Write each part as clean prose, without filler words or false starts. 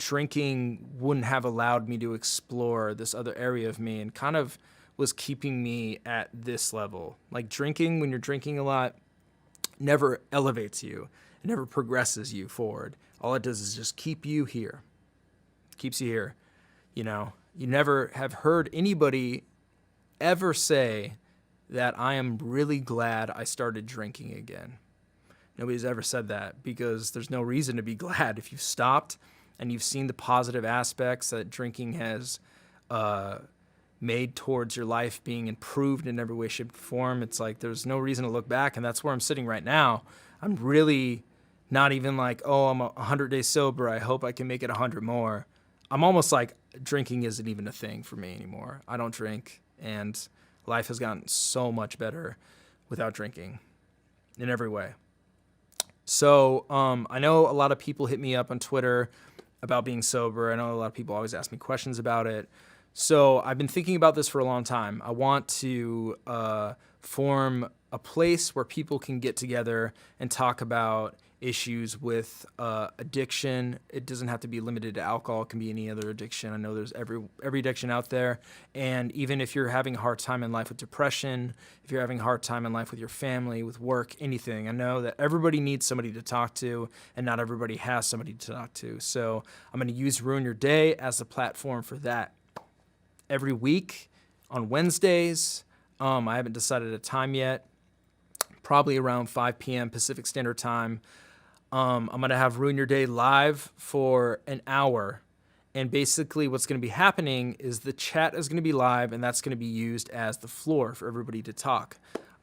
drinking wouldn't have allowed me to explore this other area of me, and kind of was keeping me at this level. Like drinking, when you're drinking a lot, never elevates you. It never progresses you forward. All it does is just keep you here. Keeps you here. You know, you never have heard anybody ever say that I am really glad I started drinking again. Nobody's ever said that, because there's no reason to be glad. If you've stopped and you've seen the positive aspects that drinking has made towards your life being improved in every way, shape, or form, it's like there's no reason to look back. And that's where I'm sitting right now. I'm really not even like, oh, I'm 100 days sober, I hope I can make it 100 more. I'm almost like drinking isn't even a thing for me anymore. I don't drink, and life has gotten so much better without drinking in every way. So I know a lot of people hit me up on Twitter about being sober. I know a lot of people always ask me questions about it. So I've been thinking about this for a long time. I want to form a place where people can get together and talk about issues with addiction. It doesn't have to be limited to alcohol. It can be any other addiction. I know there's every addiction out there. And even if you're having a hard time in life with depression, if you're having a hard time in life with your family, with work, anything, I know that everybody needs somebody to talk to, and not everybody has somebody to talk to. So I'm going to use Ruin Your Day as a platform for that. Every week on Wednesdays, I haven't decided a time yet, probably around 5 p.m. Pacific Standard Time. I'm going to have Ruin Your Day live for an hour. And basically what's going to be happening is the chat is going to be live, and that's going to be used as the floor for everybody to talk.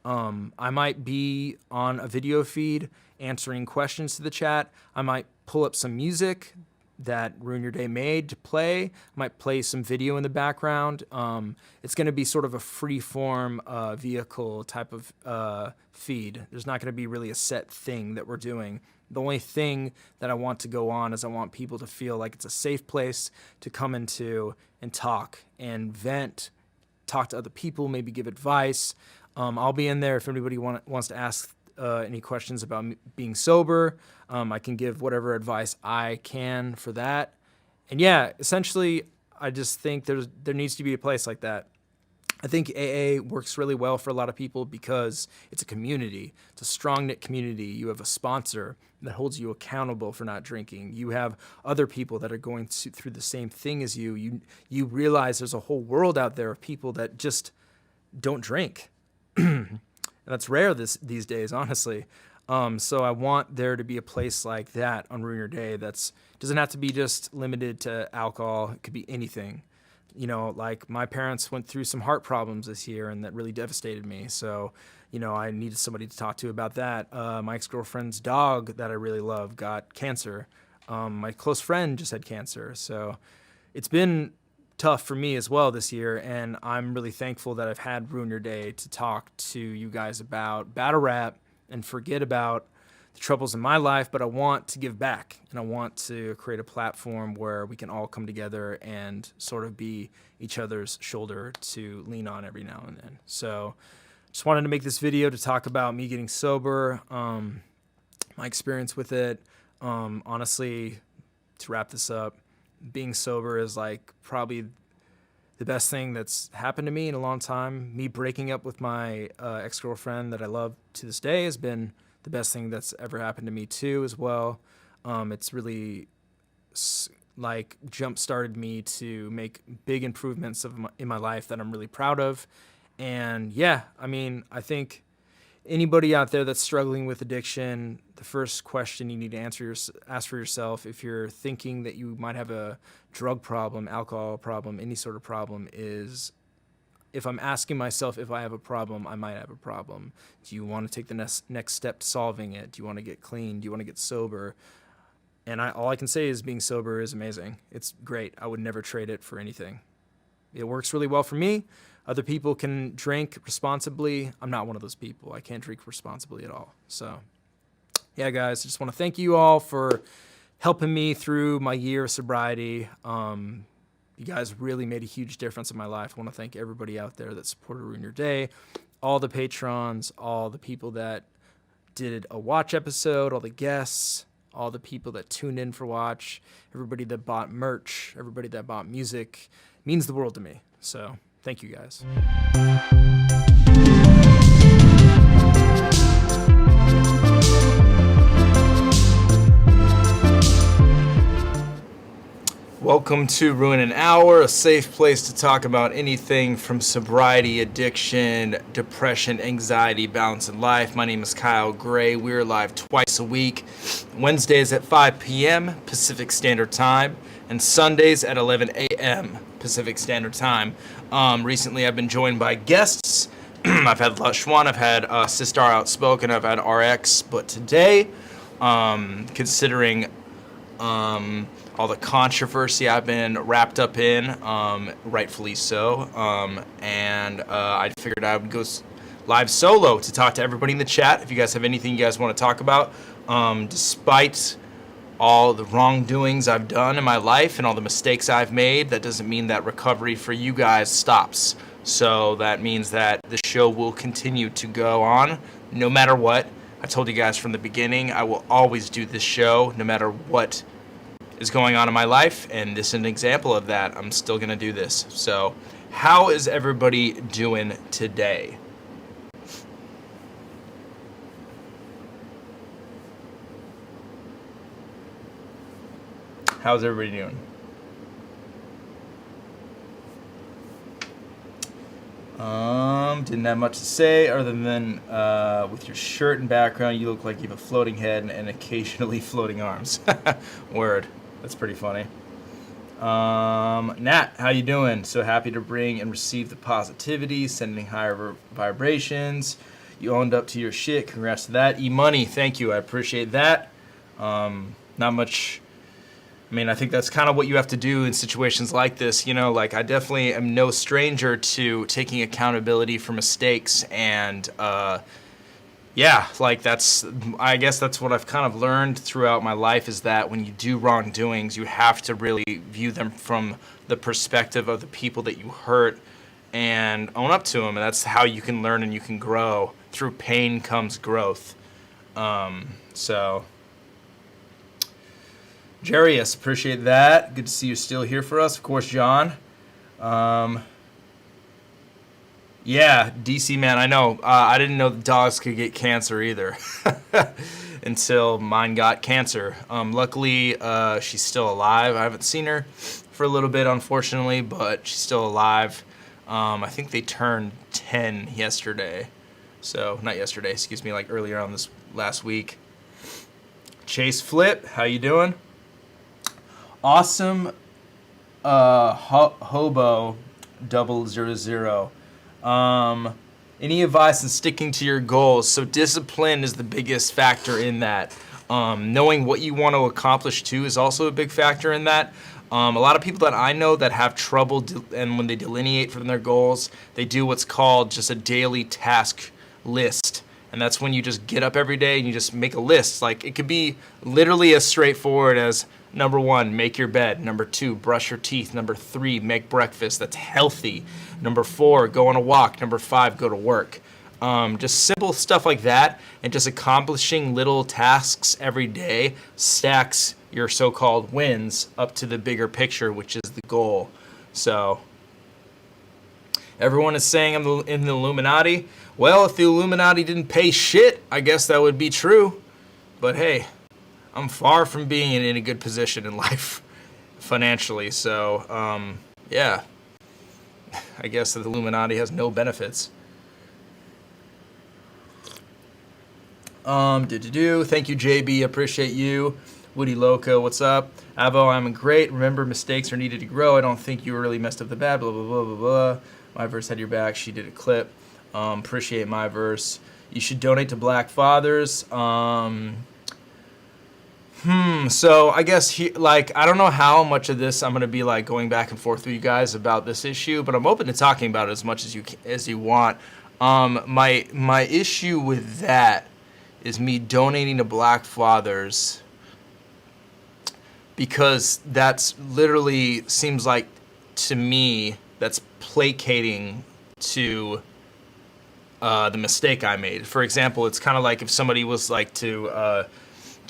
I might be on a video feed answering questions to the chat. I might pull up some music that Ruin Your Day made to play. I might play some video in the background. It's going to be sort of a free-form vehicle type of feed. There's not going to be really a set thing that we're doing. The only thing that I want to go on is I want people to feel like it's a safe place to come into and talk and vent, talk to other people, maybe give advice. I'll be in there if anybody wants to ask any questions about being sober. I can give whatever advice I can for that. And yeah, essentially, I just think there needs to be a place like that. I think AA works really well for a lot of people because it's a community. It's a strong-knit community. You have a sponsor that holds you accountable for not drinking. You have other people that are going through the same thing as you. You realize there's a whole world out there of people that just don't drink. And that's rare these days, honestly. So I want there to be a place like that on Ruin Your Day that's doesn't have to be just limited to alcohol. It could be anything. You know, like my parents went through some heart problems this year, and that really devastated me. So, you know, I needed somebody to talk to about that. My ex-girlfriend's dog that I really love got cancer. My close friend just had cancer. So it's been tough for me as well this year, and I'm really thankful that I've had Ruin Your Day to talk to you guys about battle rap and forget about the troubles in my life, but I want to give back, and I want to create a platform where we can all come together and sort of be each other's shoulder to lean on every now and then. So just wanted to make this video to talk about me getting sober, my experience with it. Honestly, to wrap this up, being sober is like probably the best thing that's happened to me in a long time. Me breaking up with my ex-girlfriend that I love to this day has been the best thing that's ever happened to me too as well. It's really like jump-started me to make big improvements in my life that I'm really proud of. And yeah, I mean, I think anybody out there that's struggling with addiction, the first question you need to ask for yourself, if you're thinking that you might have a drug problem, alcohol problem, any sort of problem, is if I'm asking myself if I have a problem, I might have a problem. Do you want to take the next step to solving it? Do you want to get clean? Do you want to get sober? And all I can say is being sober is amazing. It's great. I would never trade it for anything. It works really well for me. Other people can drink responsibly. I'm not one of those people. I can't drink responsibly at all. So yeah, guys, I just want to thank you all for helping me through my year of sobriety. You guys really made a huge difference in my life. I want to thank everybody out there that supported Ruin Your Day, all the patrons, all the people that did a watch episode, all the guests, all the people that tuned in for watch, everybody that bought merch, everybody that bought music. It means the world to me. So thank you guys. Welcome to Ruin an Hour, a safe place to talk about anything from sobriety, addiction, depression, anxiety, balance in life. My name is Kyle Gray. We're live twice a week, Wednesdays at 5 p.m. Pacific Standard Time, and Sundays at 11 a.m. Pacific Standard Time. Recently, I've been joined by guests. I've had Lashwan, I've had Sistar Outspoken, I've had RX, but today, considering all the controversy I've been wrapped up in, rightfully so, and I figured I would go live solo to talk to everybody in the chat. If you guys have anything you guys want to talk about, despite all the wrongdoings I've done in my life and all the mistakes I've made, that doesn't mean that recovery for you guys stops. So that means that the show will continue to go on no matter what. I told you guys from the beginning, I will always do this show no matter what is going on in my life, and this is an example of that. I'm still gonna do this. So how is everybody doing today? How's everybody doing? Didn't have much to say other than with your shirt and background, you look like you have a floating head and occasionally floating arms. Word. That's pretty funny. Nat, how you doing? So happy to bring and receive the positivity, sending higher vibrations. You owned up to your shit. Congrats to that. E-Money, thank you. I appreciate that. Not much. I mean, I think that's kind of what you have to do in situations like this. You know, like I definitely am no stranger to taking accountability for mistakes and, yeah, like I guess that's what I've kind of learned throughout my life is that when you do wrongdoings, you have to really view them from the perspective of the people that you hurt and own up to them. And that's how you can learn and you can grow. Through pain comes growth. So, Jarius, appreciate that. Good to see you still here for us. Of course, John. Yeah, DC man, I know. I didn't know the dogs could get cancer either until mine got cancer. Luckily, she's still alive. I haven't seen her for a little bit, unfortunately, but she's still alive. I think they turned 10 yesterday. So, not yesterday, excuse me, like earlier on this last week. Chase Flip, how you doing? Awesome Hobo 000. Any advice in sticking to your goals? So discipline is the biggest factor in that. Knowing what you want to accomplish too is also a big factor in that. A lot of people that I know that have trouble and when they delineate from their goals, they do what's called just a daily task list. And that's when you just get up every day and you just make a list. Like it could be literally as straightforward as number 1, make your bed. Number 2, brush your teeth. Number 3, make breakfast that's healthy. Number 4, go on a walk. Number 5, go to work. Just simple stuff like that, and just accomplishing little tasks every day stacks your so-called wins up to the bigger picture, which is the goal. So everyone is saying I'm in the Illuminati. Well, if the Illuminati didn't pay shit, I guess that would be true. But hey, I'm far from being in a good position in life financially. So, yeah, I guess that the Illuminati has no benefits. Thank you, JB. Appreciate you. Woody Loco, what's up? Avo, I'm great. Remember, mistakes are needed to grow. I don't think you really messed up the bad. Blah, blah, blah, blah, blah. My verse had your back. She did a clip. Appreciate my verse. You should donate to Black Fathers. So I guess I don't know how much of this I'm gonna be like going back and forth with you guys about this issue, but I'm open to talking about it as much as you want. My issue with that is me donating to Black Fathers because that's literally seems like to me that's placating to the mistake I made. For example, it's kind of like if somebody was like to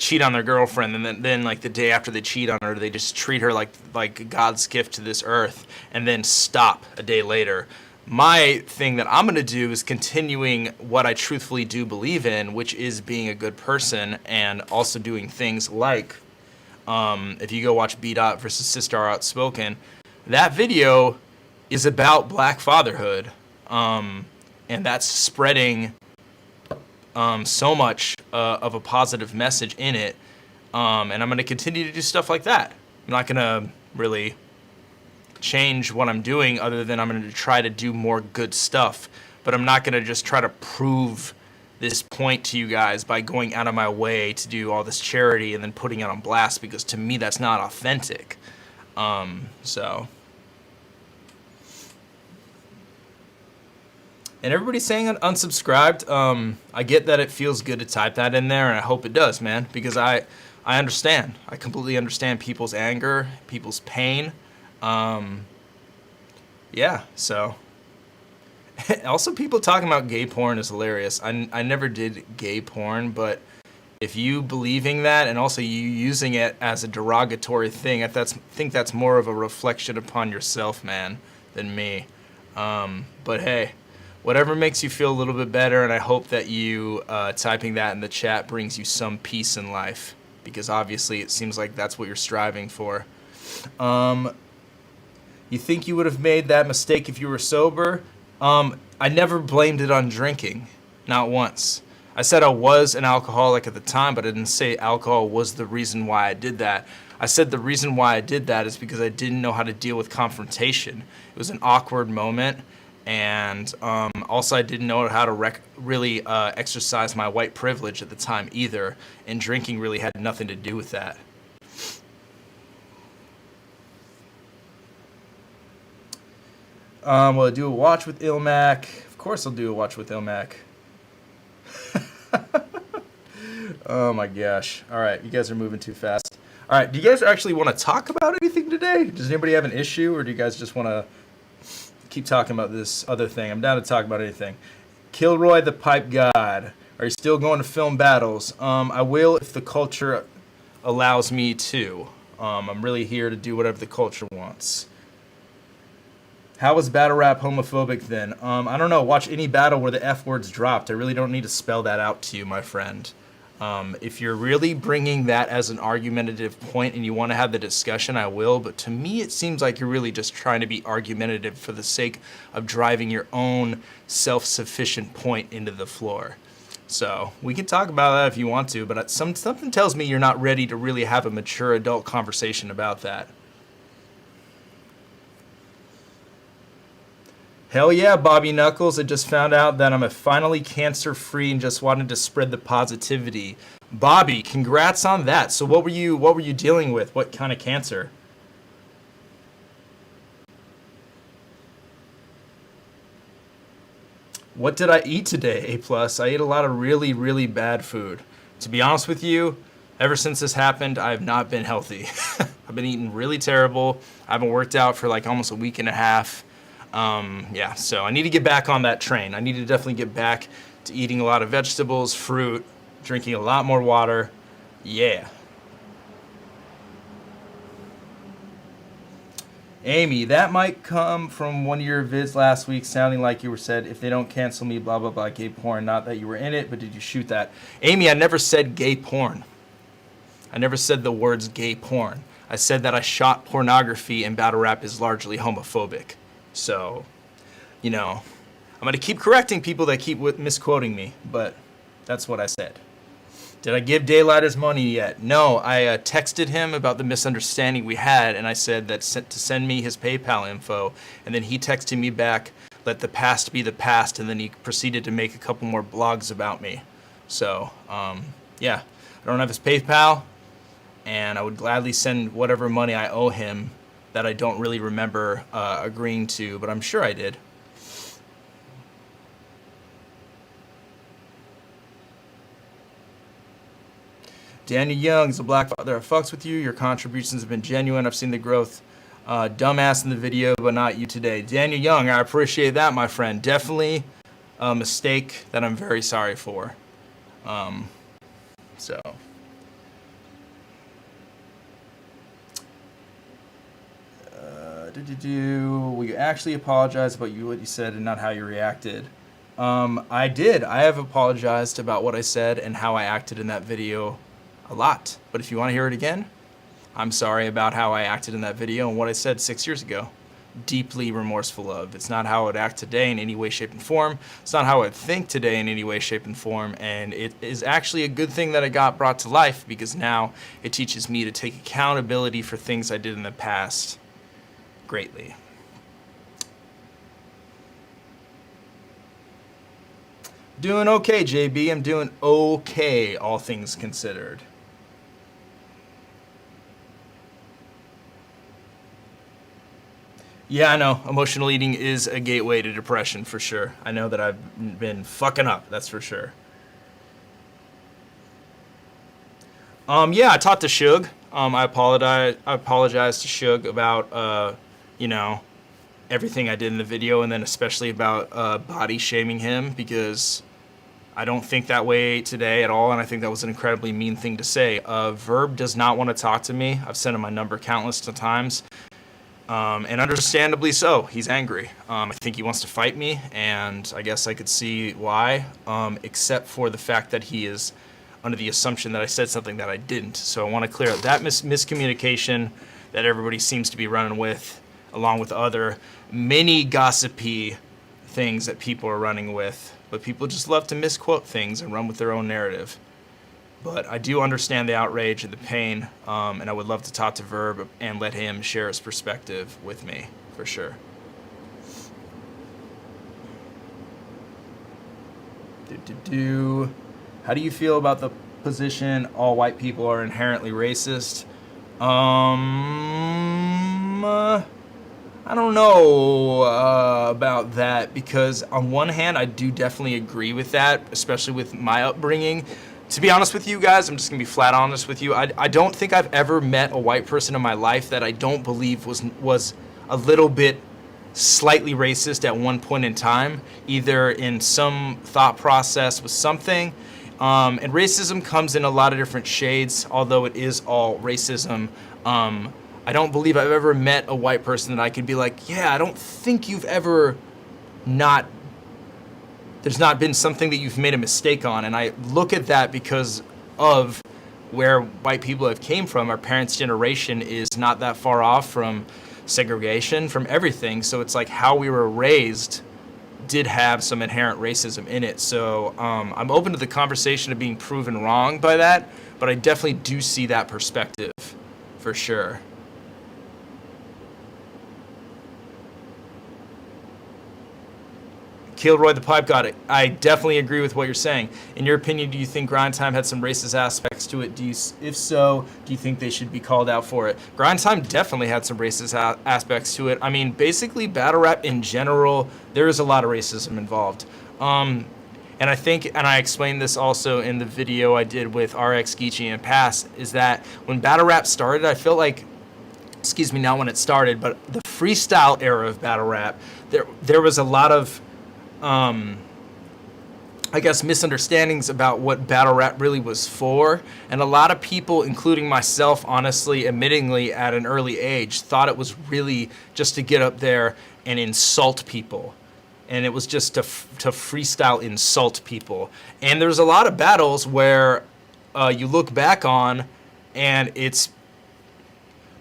cheat on their girlfriend, and then like the day after they cheat on her, they just treat her like God's gift to this earth, and then stop a day later. My thing that I'm going to do is continuing what I truthfully do believe in, which is being a good person and also doing things like, if you go watch B. Dot versus Sister Are Outspoken, that video is about black fatherhood, and that's spreading so much of a positive message in it, and I'm going to continue to do stuff like that. I'm not going to really change what I'm doing other than I'm going to try to do more good stuff, but I'm not going to just try to prove this point to you guys by going out of my way to do all this charity and then putting it on blast, because to me that's not authentic. So, and everybody's saying unsubscribed. I get that it feels good to type that in there, and I hope it does, man, because I understand. I completely understand people's anger, people's pain. Yeah, so. Also, people talking about gay porn is hilarious. I never did gay porn, but if you believing that and also you using it as a derogatory thing, I think that's more of a reflection upon yourself, man, than me. But hey, whatever makes you feel a little bit better, and I hope that you typing that in the chat brings you some peace in life, because obviously it seems like that's what you're striving for. You think you would have made that mistake if you were sober? I never blamed it on drinking, not once. I said I was an alcoholic at the time, but I didn't say alcohol was the reason why I did that. I said the reason why I did that is because I didn't know how to deal with confrontation. It was an awkward moment, and also I didn't know how to really exercise my white privilege at the time either, and drinking really had nothing to do with that. Will I do a watch with Ilmac? Of course I'll do a watch with Ilmac. Oh my gosh. All right, you guys are moving too fast. All right, do you guys actually want to talk about anything today? Does anybody have an issue, or do you guys just want to keep talking about this other thing? I'm down to talk about anything. Kilroy the Pipe God. Are you still going to film battles? I will if the culture allows me to. I'm really here to do whatever the culture wants. How was battle rap homophobic then? I don't know. Watch any battle where the F word's dropped. I really don't need to spell that out to you, my friend. If you're really bringing that as an argumentative point and you want to have the discussion, I will. But to me, it seems like you're really just trying to be argumentative for the sake of driving your own self-sufficient point into the floor. So we can talk about that if you want to, but something tells me you're not ready to really have a mature adult conversation about that. Hell yeah, Bobby Knuckles. I just found out that I'm finally cancer-free and just wanted to spread the positivity. Bobby, congrats on that. So what were you dealing with? What kind of cancer? What did I eat today, A+? I ate a lot of really, really bad food. To be honest with you, ever since this happened, I have not been healthy. I've been eating really terrible. I haven't worked out for like almost a week and a half. Yeah, so I need to get back on that train. I need to definitely get back to eating a lot of vegetables, fruit, drinking a lot more water. Yeah. Amy, that might come from one of your vids last week sounding like you were said, if they don't cancel me, blah, blah, blah, gay porn. Not that you were in it, but did you shoot that? Amy, I never said gay porn. I never said the words gay porn. I said that I shot pornography and battle rap is largely homophobic. So, you know, I'm going to keep correcting people that keep misquoting me, but that's what I said. Did I give Daylight his money yet? No, I texted him about the misunderstanding we had, and I said that to send me his PayPal info, and then he texted me back, let the past be the past, and then he proceeded to make a couple more blogs about me. So, yeah, I don't have his PayPal, and I would gladly send whatever money I owe him that I don't really remember agreeing to, but I'm sure I did. Daniel Young's a black father that fucks with you. Your contributions have been genuine. I've seen the growth. Dumbass in the video, but not you today. Daniel Young, I appreciate that, my friend. Definitely a mistake that I'm very sorry for. So, Will you actually apologize about what you said and not how you reacted? I did. I have apologized about what I said and how I acted in that video a lot. But if you want to hear it again, I'm sorry about how I acted in that video and what I said 6 years ago. Deeply remorseful of. It's not how I would act today in any way, shape, and form. It's not how I think today in any way, shape, and form. And it is actually a good thing that I got brought to life, because now it teaches me to take accountability for things I did in the past greatly. Doing okay, JB. I'm doing okay, all things considered. Yeah, I know. Emotional eating is a gateway to depression for sure. I know that I've been fucking up, that's for sure. Yeah, I talked to Suge. I apologized to Suge about, you know, everything I did in the video, and then especially about body shaming him, because I don't think that way today at all, and I think that was an incredibly mean thing to say. Verb does not want to talk to me. I've sent him my number countless times. And understandably so. He's angry. I think he wants to fight me, and I guess I could see why, except for the fact that he is under the assumption that I said something that I didn't. So I want to clear up that miscommunication that everybody seems to be running with, along with other many gossipy things that people are running with. But people just love to misquote things and run with their own narrative. But I do understand the outrage and the pain, and I would love to talk to Verb and let him share his perspective with me, for sure. How do you feel about the position all white people are inherently racist? I don't know about that, because on one hand, I do definitely agree with that, especially with my upbringing. To be honest with you guys, I'm just gonna be flat honest with you. I don't think I've ever met a white person in my life that I don't believe was a little bit slightly racist at one point in time, either in some thought process with something. And racism comes in a lot of different shades, although it is all racism. I don't believe I've ever met a white person that I could be like, yeah, I don't think you've ever there's not been something that you've made a mistake on. And I look at that because of where white people have came from. Our parents' generation is not that far off from segregation, from everything. So it's like how we were raised did have some inherent racism in it. So I'm open to the conversation of being proven wrong by that, but I definitely do see that perspective for sure. Kilroy the Pipe got it. I definitely agree with what you're saying. In your opinion, do you think Grind Time had some racist aspects to it? If so, do you think they should be called out for it? Grind Time definitely had some racist aspects to it. I mean, basically, battle rap in general, there is a lot of racism involved. And I think, and I explained this also in the video I did with RX, Geechee, and Pass, is that when battle rap started, I felt like, excuse me, not when it started, but the freestyle era of battle rap, there was a lot of I guess misunderstandings about what battle rap really was for, and a lot of people, including myself, honestly, admittingly at an early age, thought it was really just to get up there and insult people, and it was just to freestyle insult people. And there's a lot of battles where you look back on and it's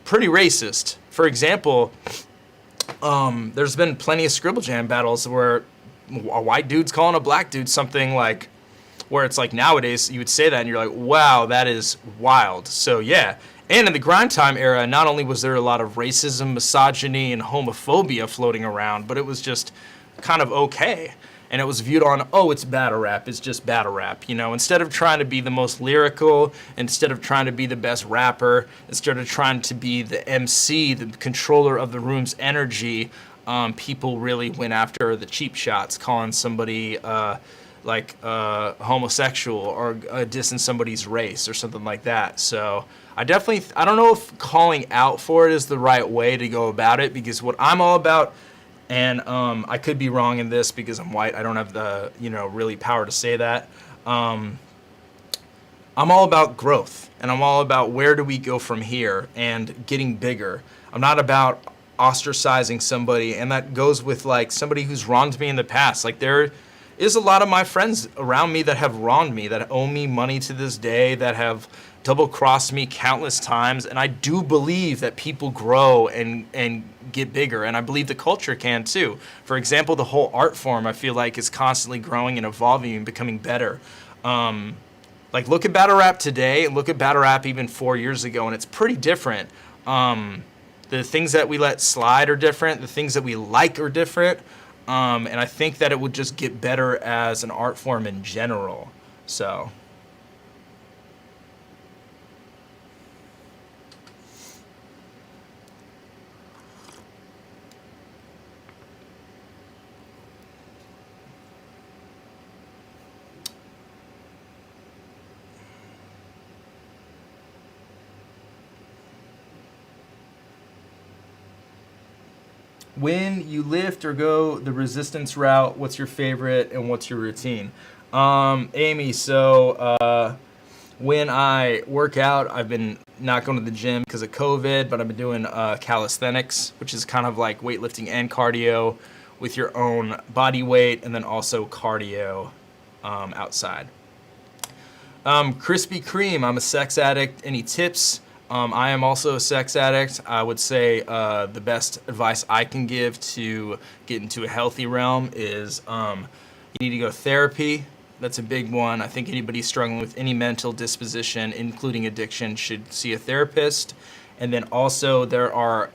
pretty racist. For example, there's been plenty of Scribble Jam battles where a white dude's calling a black dude something, like, where it's like nowadays you would say that and you're like, wow, that is wild. So yeah. And in the Grind Time era, not only was there a lot of racism, misogyny, and homophobia floating around, but it was just kind of okay. And it was viewed on, oh, it's battle rap, it's just battle rap, you know? Instead of trying to be the most lyrical, instead of trying to be the best rapper, instead of trying to be the MC, the controller of the room's energy, people really went after the cheap shots, calling somebody homosexual or dissing somebody's race or something like that. So I don't know if calling out for it is the right way to go about it, because what I'm all about, and I could be wrong in this because I'm white, I don't have the, really power to say that. I'm all about growth, and I'm all about where do we go from here and getting bigger. I'm not about ostracizing somebody, and that goes with like somebody who's wronged me in the past. Like there is a lot of my friends around me that have wronged me, that owe me money to this day, that have double-crossed me countless times, and I do believe that people grow and get bigger, and I believe the culture can too. For example, the whole art form, I feel like, is constantly growing and evolving and becoming better. Like, look at battle rap today, and look at battle rap even 4 years ago, and it's pretty different. The things that we let slide are different. The things that we like are different. And I think that it would just get better as an art form in general. So... When you lift or go the resistance route, what's your favorite and what's your routine? Amy, so when I work out, I've been not going to the gym because of COVID, but I've been doing calisthenics, which is kind of like weightlifting and cardio with your own body weight, and then also cardio outside. Krispy Kreme, I'm a sex addict. Any tips? I am also a sex addict. I would say the best advice I can give to get into a healthy realm is you need to go to therapy. That's a big one. I think anybody struggling with any mental disposition, including addiction, should see a therapist. And then also there are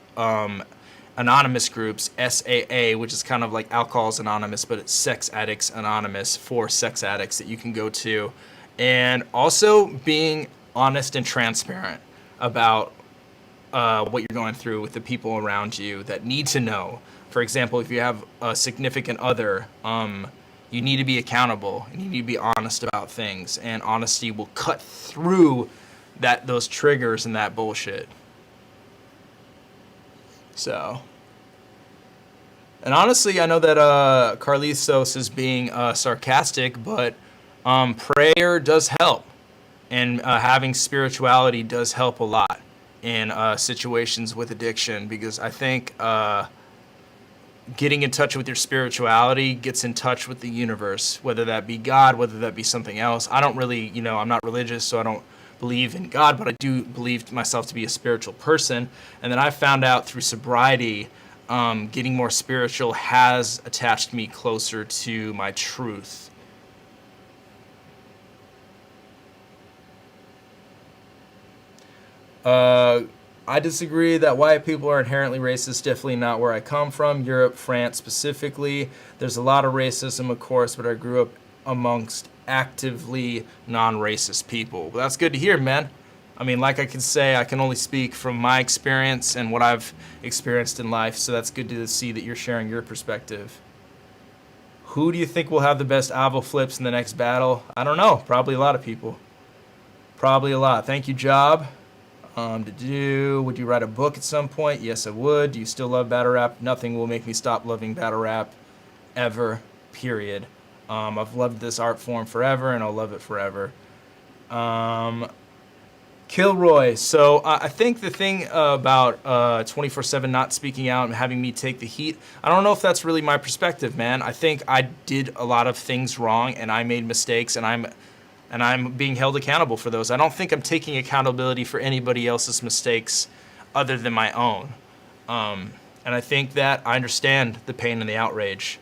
anonymous groups, SAA, which is kind of like Alcoholics Anonymous, but it's Sex Addicts Anonymous for sex addicts that you can go to. And also being honest and transparent about what you're going through with the people around you that need to know. For example, if you have a significant other, you need to be accountable. You need to be honest about things, and honesty will cut through those triggers and that bullshit. So, and honestly, I know that Carlitos is being sarcastic, but prayer does help. And having spirituality does help a lot in situations with addiction, because I think getting in touch with your spirituality gets in touch with the universe, whether that be God, whether that be something else. I don't really, I'm not religious, so I don't believe in God, but I do believe myself to be a spiritual person. And then I found out through sobriety, getting more spiritual has attached me closer to my truth. I disagree that white people are inherently racist. Definitely not where I come from. Europe, France specifically. There's a lot of racism, of course, but I grew up amongst actively non-racist people. Well, that's good to hear, man. I mean, like I can say, I can only speak from my experience and what I've experienced in life, so that's good to see that you're sharing your perspective. Who do you think will have the best Avo flips in the next battle? I don't know. Probably a lot of people. Probably a lot. Thank you, Job. Would you write a book at some point? Yes, I would. Do you still love battle rap? Nothing will make me stop loving battle rap ever, period. I've loved this art form forever, and I'll love it forever. Kilroy. So I think the thing about 24/7 not speaking out and having me take the heat, I don't know if that's really my perspective, man. I think I did a lot of things wrong, and I made mistakes, and I'm being held accountable for those. I don't think I'm taking accountability for anybody else's mistakes other than my own. And I think that I understand the pain and the outrage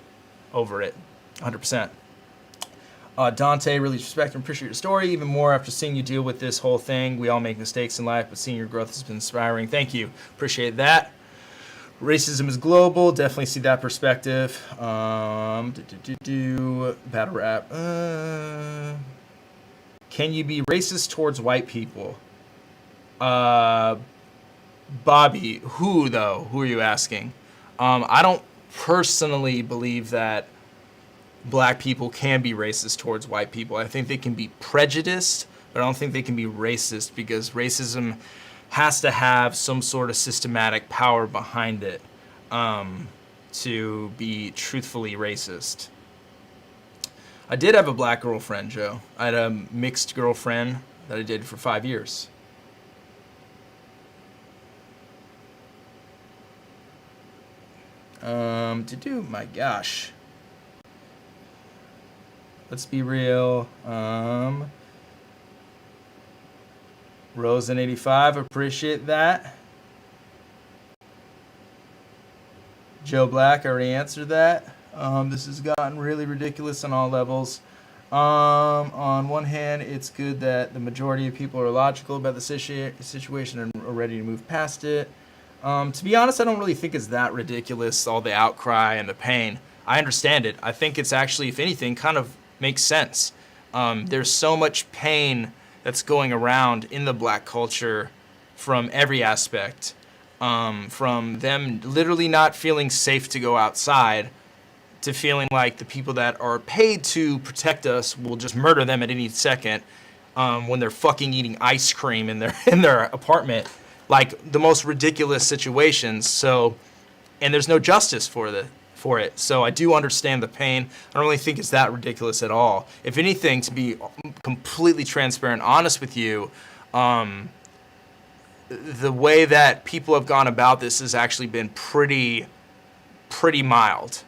over it, 100%. Dante, really respect and appreciate your story even more after seeing you deal with this whole thing. We all make mistakes in life, but seeing your growth has been inspiring. Thank you. Appreciate that. Racism is global. Definitely see that perspective. Battle rap. Can you be racist towards white people? Bobby, who though? Who are you asking? I don't personally believe that black people can be racist towards white people. I think they can be prejudiced, but I don't think they can be racist, because racism has to have some sort of systematic power behind it to be truthfully racist. I did have a black girlfriend, Joe. I had a mixed girlfriend that I dated for 5 years. My gosh. Let's be real. Rosen85, appreciate that. Joe Black, I already answered that. This has gotten really ridiculous on all levels. On one hand, it's good that the majority of people are logical about the situation and are ready to move past it. To be honest, I don't really think it's that ridiculous, all the outcry and the pain. I understand it. I think it's actually, if anything, kind of makes sense. There's so much pain that's going around in the black culture from every aspect. From them literally not feeling safe to go outside to feeling like the people that are paid to protect us will just murder them at any second when they're fucking eating ice cream in their apartment. Like the most ridiculous situations. So, and there's no justice for it. So I do understand the pain. I don't really think it's that ridiculous at all. If anything, to be completely transparent, honest with you, the way that people have gone about this has actually been pretty mild.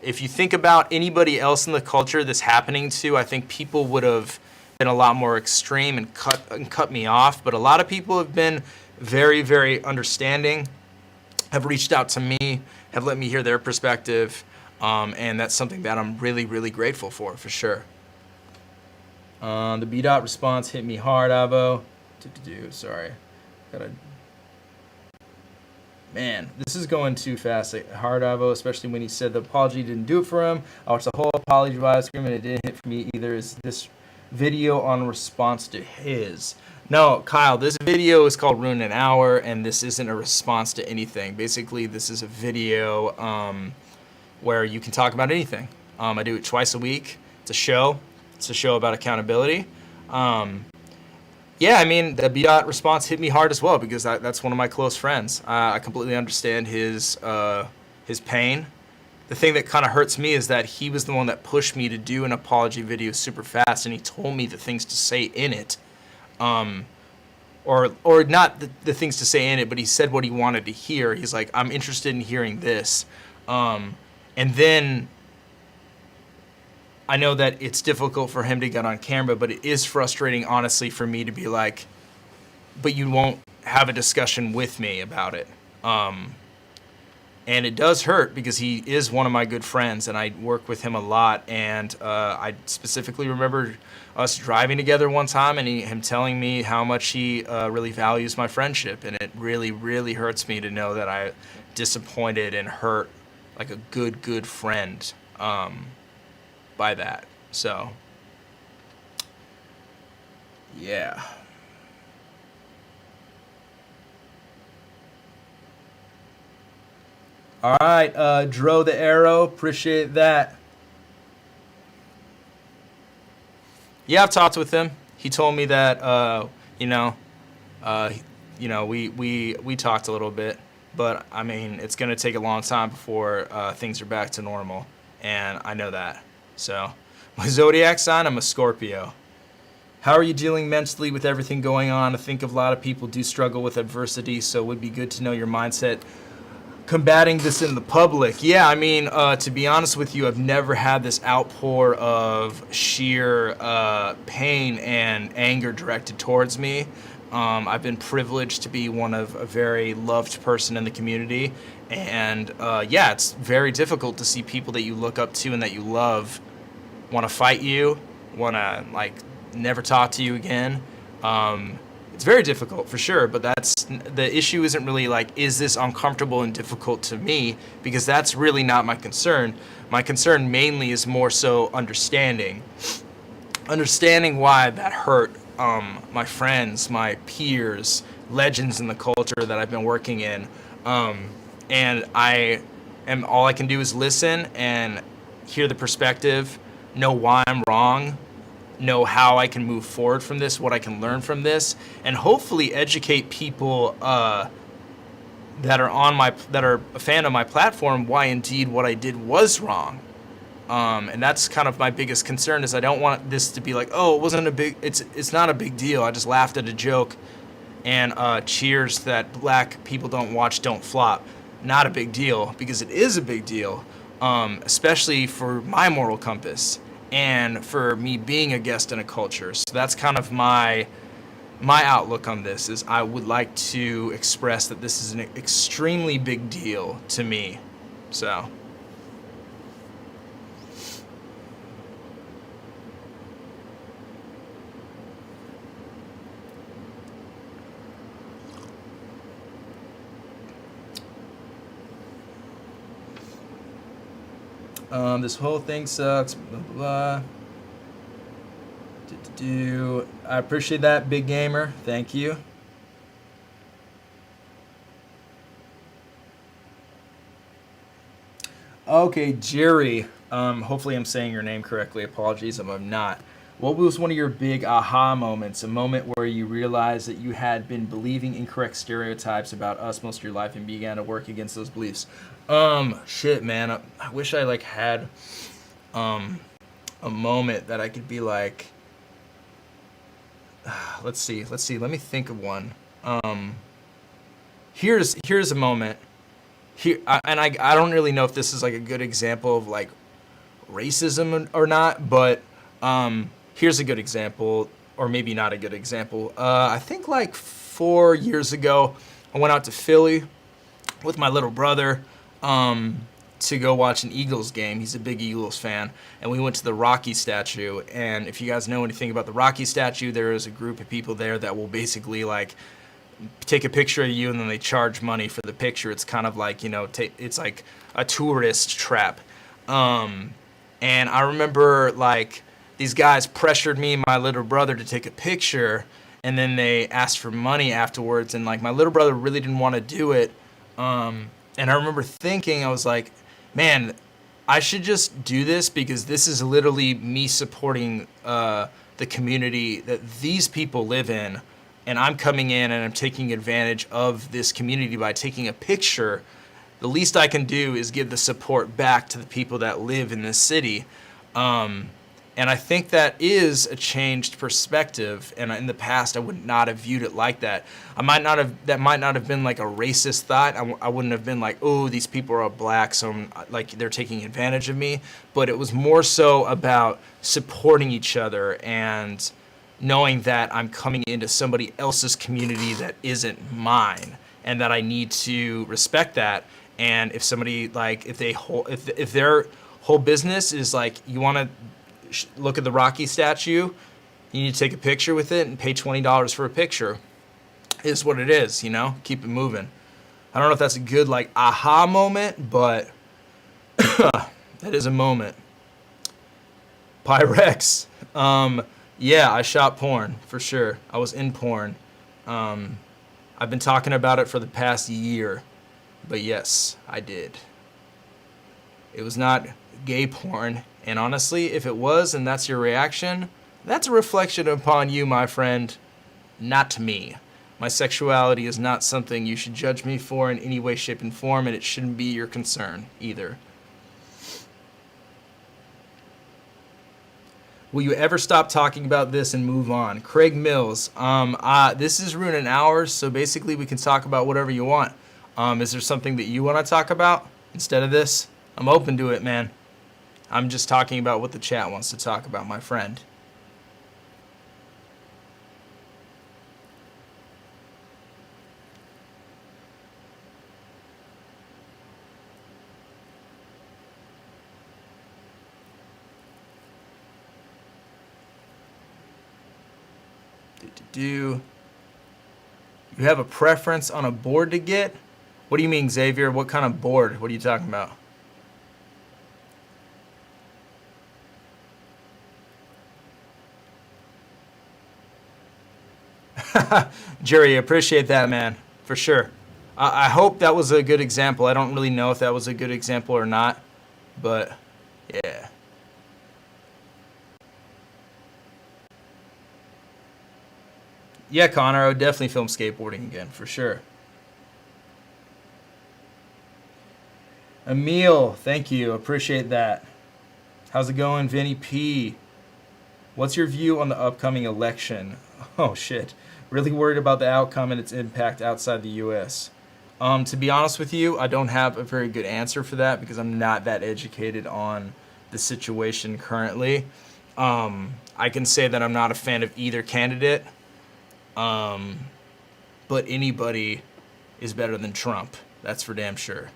If you think about anybody else in the culture this happening to, I think people would have been a lot more extreme and cut me off. But a lot of people have been very, very understanding, have reached out to me, have let me hear their perspective, and that's something that I'm really, really grateful for sure. The B-Dot response hit me hard, Avo. Sorry. Man, this is going too fast. Hard, Avo, especially when he said the apology didn't do it for him. I watched the whole apology live stream and it didn't hit for me either. Is this video on response to his? No, Kyle, this video is called Ruin an Hour, and this isn't a response to anything. Basically, this is a video where you can talk about anything. I do it twice a week. It's a show. It's a show about accountability. Yeah, I mean, the B-Dot response hit me hard as well because that's one of my close friends. I completely understand his pain. The thing that kind of hurts me is that he was the one that pushed me to do an apology video super fast, and he told me the things to say in it. Or not the things to say in it, but he said what he wanted to hear. He's like, I'm interested in hearing this. And then I know that it's difficult for him to get on camera, but it is frustrating, honestly, for me to be like, but you won't have a discussion with me about it. And it does hurt because he is one of my good friends and I work with him a lot. And I specifically remember us driving together one time and him telling me how much he really values my friendship. And it really, really hurts me to know that I disappointed and hurt like a good friend by that. So, yeah. All right, Dro the Arrow, appreciate that. Yeah, I've talked with him. He told me that, we talked a little bit, but I mean, it's gonna take a long time before things are back to normal, and I know that. So, my zodiac sign, I'm a Scorpio. How are you dealing mentally with everything going on? I think a lot of people do struggle with adversity, so it would be good to know your mindset combating this in the public. Yeah, I mean, to be honest with you, I've never had this outpour of sheer pain and anger directed towards me. I've been privileged to be one of a very loved person in the community. And yeah, it's very difficult to see people that you look up to and that you love want to fight you, want to like never talk to you again. It's very difficult for sure, but the issue isn't really like, is this uncomfortable and difficult to me? Because that's really not my concern. My concern mainly is more so understanding why that hurt my friends, my peers, legends in the culture that I've been working in. And all I can do is listen and hear the perspective, know why I'm wrong, know how I can move forward from this, what I can learn from this, and hopefully educate people that are a fan of my platform why indeed what I did was wrong. And that's kind of my biggest concern is I don't want this to be like, oh, it's not a big deal. I just laughed at a joke and cheers that black people don't watch Don't Flop. not a big deal, because it is a big deal, especially for my moral compass and for me being a guest in a culture. So that's kind of my outlook on this. Is I would like to express that this is an extremely big deal to me. So. This whole thing sucks. Blah, blah, blah. I appreciate that, Big Gamer. Thank you. Okay, Jerry. Hopefully I'm saying your name correctly. Apologies if I'm not. What was one of your big aha moments? A moment where you realized that you had been believing incorrect stereotypes about us most of your life and began to work against those beliefs? Shit, man. I wish I had a moment that I could be like. Let's see. Let me think of one. Here's a moment. I don't really know if this is like a good example of like racism or not, but here's a good example, or maybe not a good example. I think like 4 years ago, I went out to Philly with my little brother to go watch an Eagles game. He's a big Eagles fan, and we went to the Rocky statue. And if you guys know anything about the Rocky statue, there is a group of people there that will basically like take a picture of you, and then they charge money for the picture. It's kind of like, it's like a tourist trap. And I remember like these guys pressured me and my little brother to take a picture, and then they asked for money afterwards, and like my little brother really didn't want to do it. And I remember thinking, I was like, man, I should just do this, because this is literally me supporting the community that these people live in. And I'm coming in and I'm taking advantage of this community by taking a picture. The least I can do is give the support back to the people that live in this city. And I think that is a changed perspective. And in the past, I would not have viewed it like that. That might not have been like a racist thought. I wouldn't have been like, oh, these people are black, so like they're taking advantage of me. But it was more so about supporting each other and knowing that I'm coming into somebody else's community that isn't mine, and that I need to respect that. And if somebody like if their whole business is like, you want to look at the Rocky statue, you need to take a picture with it and pay $20 for a picture, is what it is, keep it moving. I don't know if that's a good like aha moment, but that is a moment. Pyrex. Yeah, I shot porn, for sure. I was in porn. I've been talking about it for the past year, but yes, I did. It was not gay porn, and honestly, if it was and that's your reaction, that's a reflection upon you, my friend, not me. My sexuality is not something you should judge me for in any way, shape, and form, and it shouldn't be your concern either. Will you ever stop talking about this and move on? Craig Mills. This is ruining hours, so basically we can talk about whatever you want. Is there something that you want to talk about instead of this? I'm open to it, man. I'm just talking about what the chat wants to talk about, my friend. Do you have a preference on a board to get? What do you mean, Xavier? What kind of board? What are you talking about? Jerry, appreciate that, man, for sure. I hope that was a good example. I don't really know if that was a good example or not, but yeah. Yeah, Connor, I would definitely film skateboarding again, for sure. Emil, thank you. Appreciate that. How's it going, Vinny P? What's your view on the upcoming election? Oh, shit. Really worried about the outcome and its impact outside the U.S. To be honest with you, I don't have a very good answer for that because I'm not that educated on the situation currently. I can say that I'm not a fan of either candidate, but anybody is better than Trump. That's for damn sure.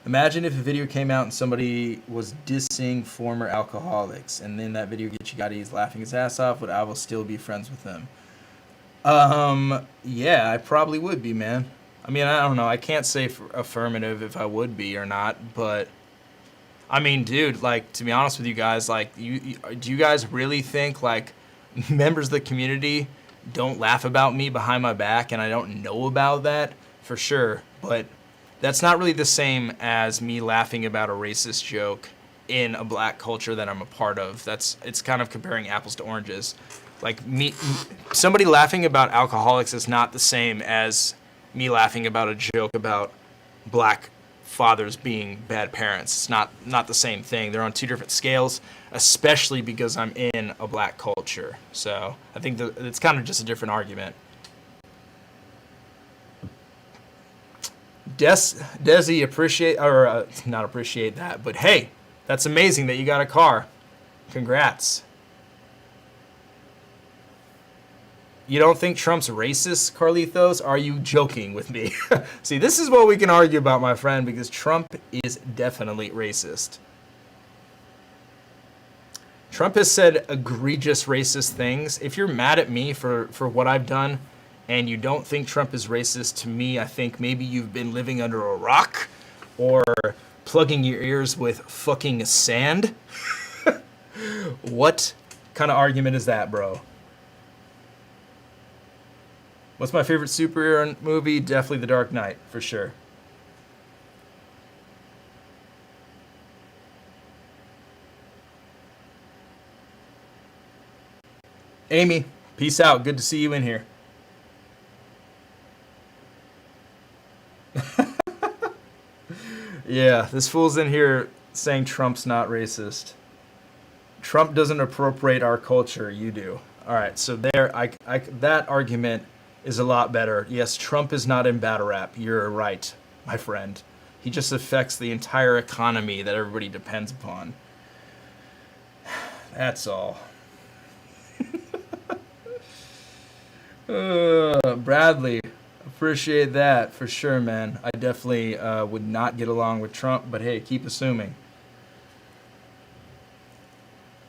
Imagine if a video came out and somebody was dissing former alcoholics, and then that video gets you got he's laughing his ass off. Would I will still be friends with them? Yeah, I probably would be, man. I mean, I don't know. I can't say affirmative if I would be or not, but I mean, dude, like, to be honest with you guys, like, do you guys really think like members of the community don't laugh about me behind my back and I don't know about that? For sure, but that's not really the same as me laughing about a racist joke in a black culture that I'm a part of. It's kind of comparing apples to oranges. Like somebody laughing about alcoholics is not the same as me laughing about a joke about black fathers being bad parents. It's not the same thing. They're on two different scales, especially because I'm in a black culture. So I think that it's kind of just a different argument. Desi not appreciate that, but hey, that's amazing that you got a car. Congrats. You don't think Trump's racist, Carlitos? Are you joking with me? See, this is what we can argue about, my friend, because Trump is definitely racist. Trump has said egregious racist things. If you're mad at me for what I've done and you don't think Trump is racist, to me, I think maybe you've been living under a rock or plugging your ears with fucking sand. What kind of argument is that, bro? What's my favorite superhero movie? Definitely The Dark Knight, for sure. Amy, peace out. Good to see you in here. Yeah, this fool's in here saying Trump's not racist. Trump doesn't appropriate our culture. You do. All right, so there, that argument is a lot better. Yes, Trump is not in battle rap. You're right, my friend. He just affects the entire economy that everybody depends upon. That's all. Bradley, appreciate that for sure, man. I definitely would not get along with Trump, but hey, keep assuming.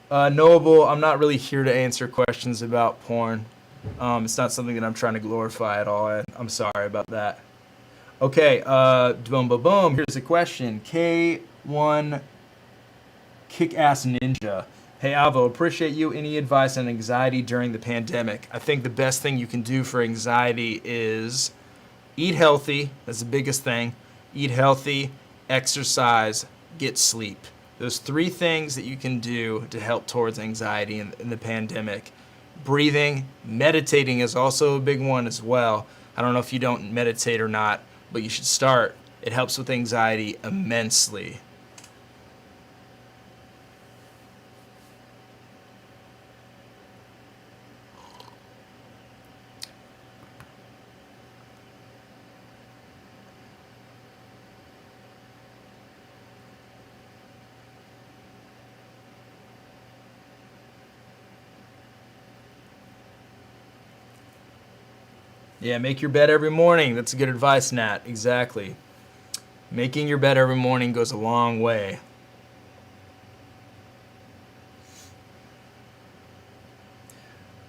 Knowable, I'm not really here to answer questions about porn. It's not something that I'm trying to glorify at all. I'm sorry about that. Okay, boom, boom, boom. Here's a question. K1 Kick-Ass Ninja. Hey, Alvo, appreciate you. Any advice on anxiety during the pandemic? I think the best thing you can do for anxiety is eat healthy. That's the biggest thing. Eat healthy, exercise, get sleep. Those three things that you can do to help towards anxiety in the pandemic. Breathing, meditating is also a big one as well. I don't know if you don't meditate or not, but you should start. It helps with anxiety immensely. Yeah, make your bed every morning. That's good advice, Nat. Exactly. Making your bed every morning goes a long way.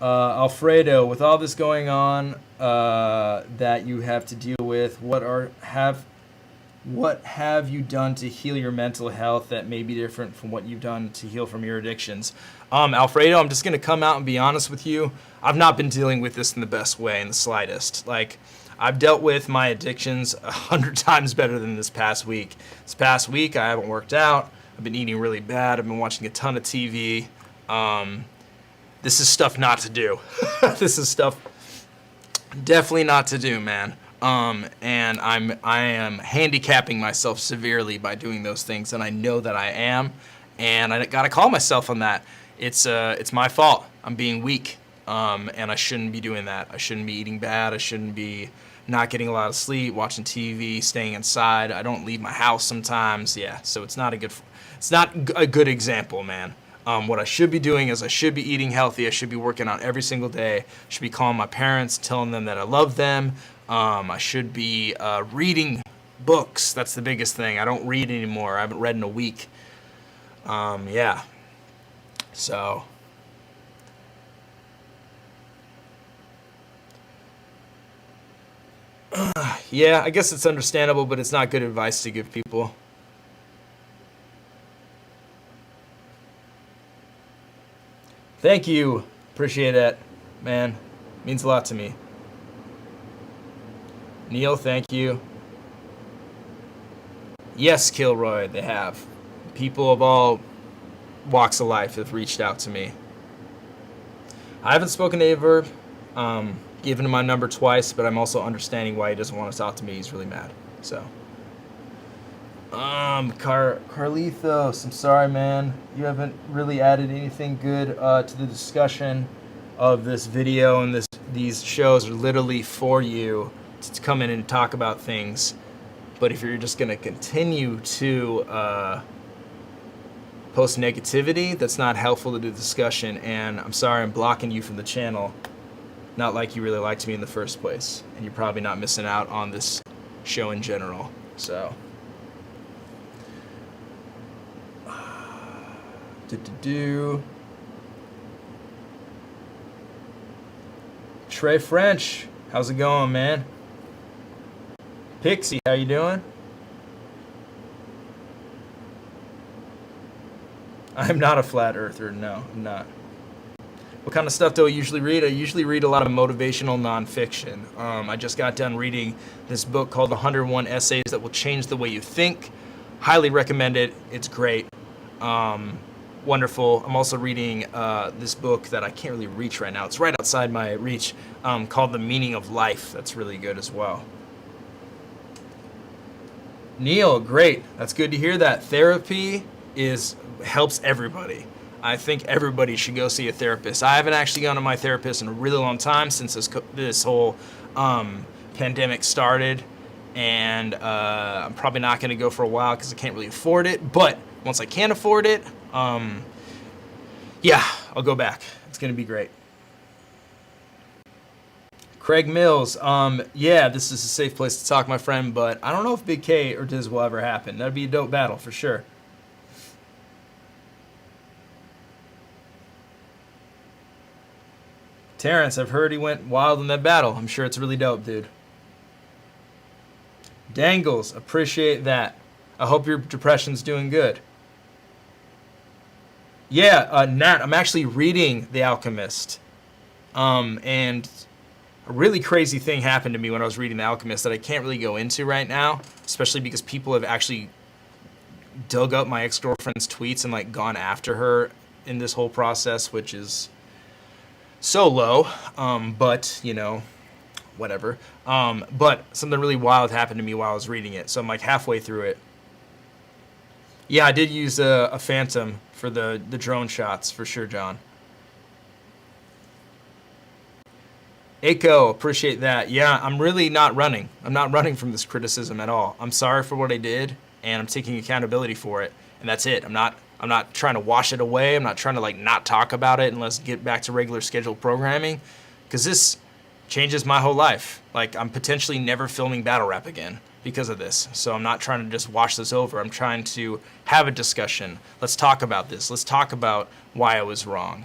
Alfredo, with all this going on that you have to deal with, what have you done to heal your mental health that may be different from what you've done to heal from your addictions? Alfredo, I'm just going to come out and be honest with you. I've not been dealing with this in the best way, in the slightest. Like, I've dealt with my addictions 100 times better than this past week. This past week, I haven't worked out. I've been eating really bad. I've been watching a ton of TV. This is stuff not to do. This is stuff definitely not to do, man. And I am handicapping myself severely by doing those things, and I know that I am, and I gotta call myself on that. It's my fault. I'm being weak. And I shouldn't be doing that. I shouldn't be eating bad. I shouldn't be not getting a lot of sleep, watching TV, staying inside. I don't leave my house sometimes. Yeah, so it's not a good example, man. What I should be doing is I should be eating healthy. I should be working out every single day. I should be calling my parents, telling them that I love them. I should be reading books. That's the biggest thing. I don't read anymore. I haven't read in a week. Yeah. So. Yeah, I guess it's understandable, but it's not good advice to give people. Thank you. Appreciate it, man. Means a lot to me. Neil, thank you. Yes, Kilroy, they have. People of all walks of life have reached out to me. I haven't spoken to Averb, given him my number twice, but I'm also understanding why he doesn't want to talk to me. He's really mad. So, Carlithos, I'm sorry, man. You haven't really added anything good to the discussion of this video, and these shows are literally for you to come in and talk about things. But if you're just going to continue to post negativity, that's not helpful to the discussion, and I'm sorry I'm blocking you from the channel. Not like you really liked me in the first place, and you're probably not missing out on this show in general. So, Trey French, how's it going, man? Pixie, how you doing? I'm not a flat earther, no, I'm not. What kind of stuff do I usually read? I usually read a lot of motivational nonfiction. I just got done reading this book called 101 Essays That Will Change the Way You Think. Highly recommend it. It's great. Wonderful. I'm also reading this book that I can't really reach right now. It's right outside my reach, called The Meaning of Life. That's really good as well. Neil, great. That's good to hear that. Therapy helps everybody. I think everybody should go see a therapist. I haven't actually gone to my therapist in a really long time since this whole pandemic started, and I'm probably not going to go for a while because I can't really afford it. But once I can afford it, yeah, I'll go back. It's going to be great. Craig Mills, yeah, this is a safe place to talk, my friend, but I don't know if Big K or Diz will ever happen. That'd be a dope battle for sure. Terrence, I've heard he went wild in that battle. I'm sure it's really dope, dude. Dangles, appreciate that. I hope your depression's doing good. Yeah, Nat, I'm actually reading The Alchemist. And a really crazy thing happened to me when I was reading The Alchemist that I can't really go into right now, especially because people have actually dug up my ex-girlfriend's tweets and like gone after her in this whole process, which is so low, but you know, whatever. But something really wild happened to me while I was reading it, so I'm like halfway through it. Yeah, I did use a Phantom for the drone shots for sure, John. Aiko, appreciate that. Yeah, I'm really not running. I'm not running from this criticism at all. I'm sorry for what I did, and I'm taking accountability for it, and that's it. I'm not trying to wash it away. I'm not trying to like not talk about it and let's get back to regular scheduled programming, because this changes my whole life. Like, I'm potentially never filming battle rap again because of this. So I'm not trying to just wash this over. I'm trying to have a discussion. Let's talk about this. Let's talk about why I was wrong.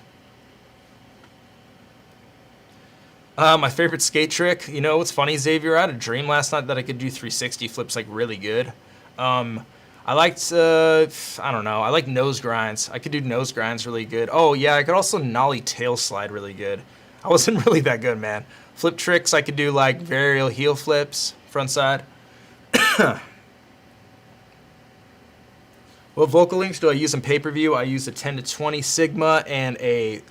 My favorite skate trick, you know what's funny, Xavier? I had a dream last night that I could do 360 flips like really good. I liked, I don't know, I like nose grinds. I could do nose grinds really good. Oh yeah, I could also nollie tail slide really good. I wasn't really that good, man. Flip tricks, I could do like varial heel flips, front side. What vocal links do I use in pay-per-view? I use a 10 to 20 Sigma and a,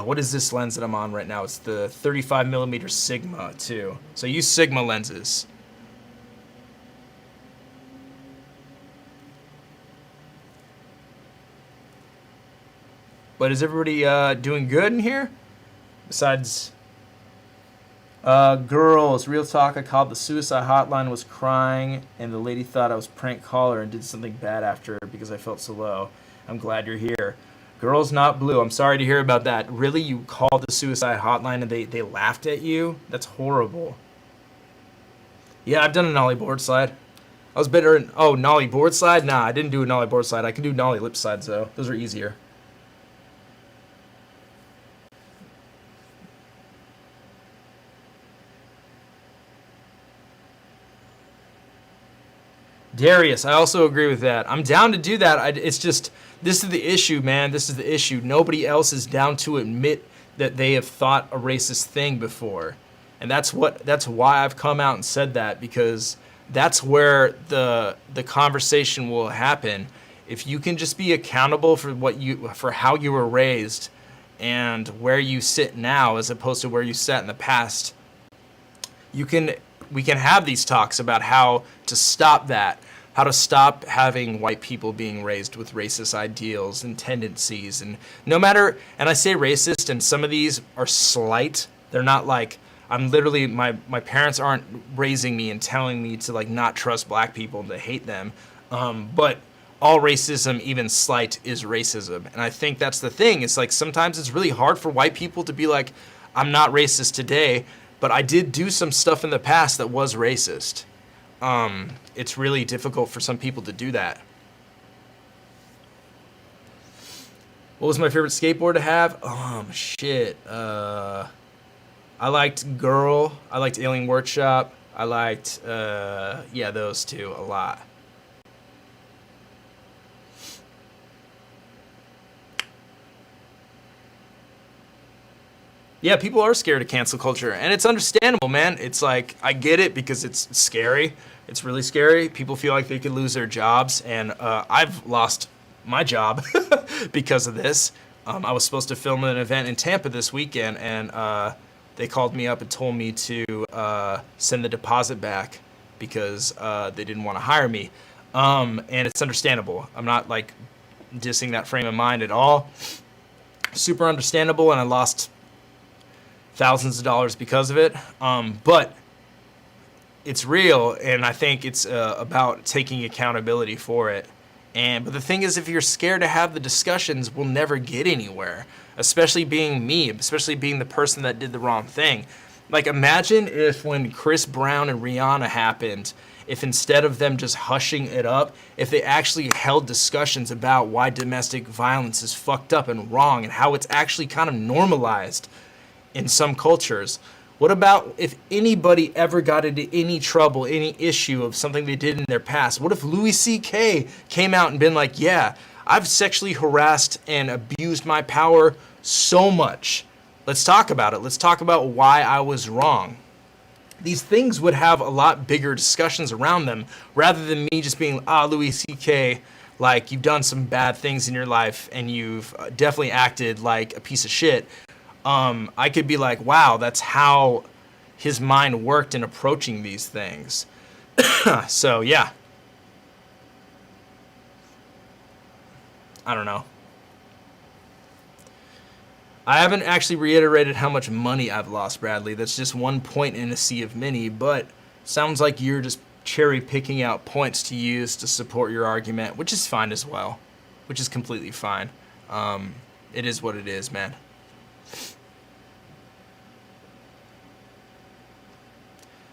what is this lens that I'm on right now? It's the 35mm Sigma too. So I use Sigma lenses. But is everybody doing good in here? Besides girls, real talk, I called the suicide hotline, was crying, and the lady thought I was prank caller and did something bad after because I felt so low. I'm glad you're here. Girls Not Blue, I'm sorry to hear about that. Really, you called the suicide hotline and they laughed at you? That's horrible. Yeah, I've done a nollie board slide. I was better in, oh, nollie board slide? Nah, I didn't do a nollie board slide. I can do nollie lip slides, though. Those are easier. Darius, I also agree with that. I'm down to do that. It's just, this is the issue, man. This is the issue. Nobody else is down to admit that they have thought a racist thing before. And that's why I've come out and said that, because that's where the conversation will happen. If you can just be accountable for how you were raised and where you sit now as opposed to where you sat in the past, we can have these talks about how to stop that, how to stop having white people being raised with racist ideals and tendencies. And no matter, and I say racist, and some of these are slight, they're not like, I'm literally, my parents aren't raising me and telling me to like not trust black people and to hate them. But all racism, even slight, is racism. And I think that's the thing. It's like sometimes it's really hard for white people to be like, I'm not racist today, but I did do some stuff in the past that was racist. It's really difficult for some people to do that. What was my favorite skateboard to have? Shit. I liked Girl. I liked Alien Workshop. I liked, yeah, those two a lot. Yeah, people are scared of cancel culture, and it's understandable, man. It's like, I get it because it's scary. It's really scary. People feel like they could lose their jobs, and I've lost my job because of this. I was supposed to film an event in Tampa this weekend, and they called me up and told me to send the deposit back because they didn't want to hire me. And it's understandable. I'm not like dissing that frame of mind at all. Super understandable, and I lost thousands of dollars because of it. But it's real, and I think it's about taking accountability for it. But the thing is, if you're scared to have the discussions, we'll never get anywhere, especially being me, especially being the person that did the wrong thing. Like, imagine if when Chris Brown and Rihanna happened, if instead of them just hushing it up, if they actually held discussions about why domestic violence is fucked up and wrong and how it's actually kind of normalized in some cultures. What about if anybody ever got into any trouble, any issue of something they did in their past? What if Louis C.K. came out and been like, yeah, I've sexually harassed and abused my power so much. Let's talk about it. Let's talk about why I was wrong. These things would have a lot bigger discussions around them rather than me just being, Louis C.K., like, you've done some bad things in your life and you've definitely acted like a piece of shit. I could be like, wow, that's how his mind worked in approaching these things. So, yeah. I don't know. I haven't actually reiterated how much money I've lost, Bradley. That's just one point in a sea of many, but sounds like you're just cherry picking out points to use to support your argument, which is fine as well, which is completely fine. It is what it is, man.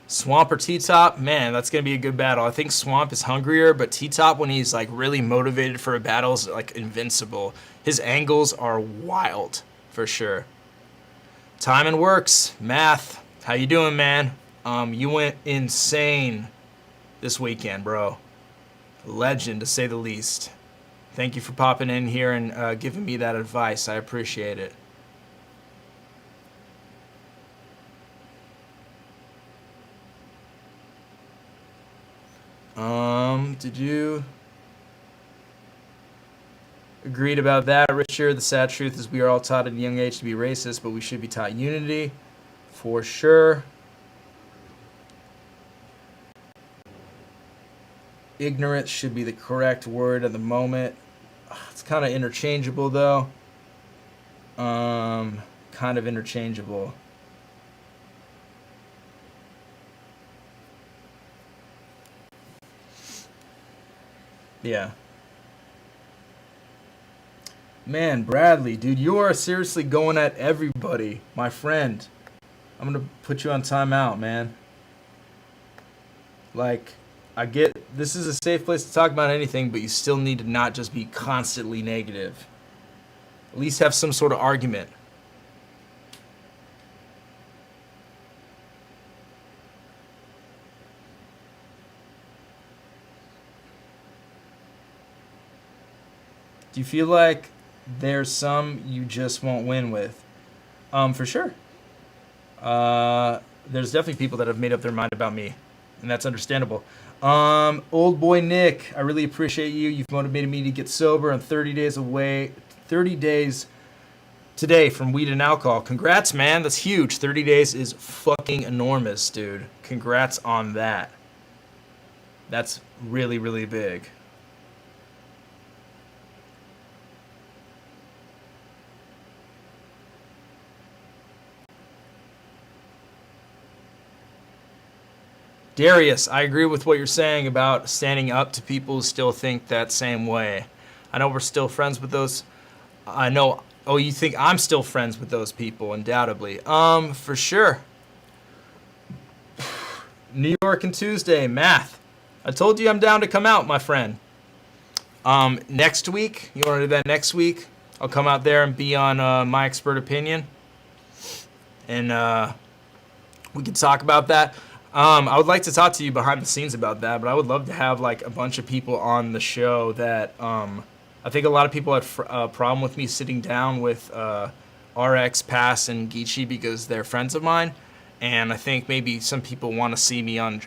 Swamp or T-Top? Man, that's going to be a good battle. I think Swamp is hungrier, but T-Top, when he's like really motivated for a battle, is like invincible. His angles are wild, for sure. Time and Works. Math. How you doing, man? You went insane this weekend, bro. Legend, to say the least. Thank you for popping in here and giving me that advice. I appreciate it. Did you agreed about that, Richard? The sad truth is we are all taught at a young age to be racist, but we should be taught unity, for sure. Ignorance should be the correct word at the moment. It's kind of interchangeable, though. kind of interchangeable. Yeah. Man, Bradley, dude, you are seriously going at everybody, my friend. I'm gonna put you on timeout, man. Like, I get this is a safe place to talk about anything, but you still need to not just be constantly negative. At least have some sort of argument. Do you feel like there's some you just won't win with? For sure. There's definitely people that have made up their mind about me, and that's understandable. Old boy Nick, I really appreciate you. You've motivated me to get sober and 30 days today from weed and alcohol. Congrats, man. That's huge. 30 days is fucking enormous, dude. Congrats on that. That's really, really big. Darius, I agree with what you're saying about standing up to people who still think that same way. I know we're still friends with those. I know. Oh, you think I'm still friends with those people? Undoubtedly. For sure. New York and Tuesday, math. I told you I'm down to come out, my friend. Next week, you want to do that next week? I'll come out there and be on My Expert Opinion, and we can talk about that. I would like to talk to you behind the scenes about that, but I would love to have like a bunch of people on the show that I think a lot of people had a problem with me sitting down with RX, Pass, and Geechee because they're friends of mine. And I think maybe some people want to see me on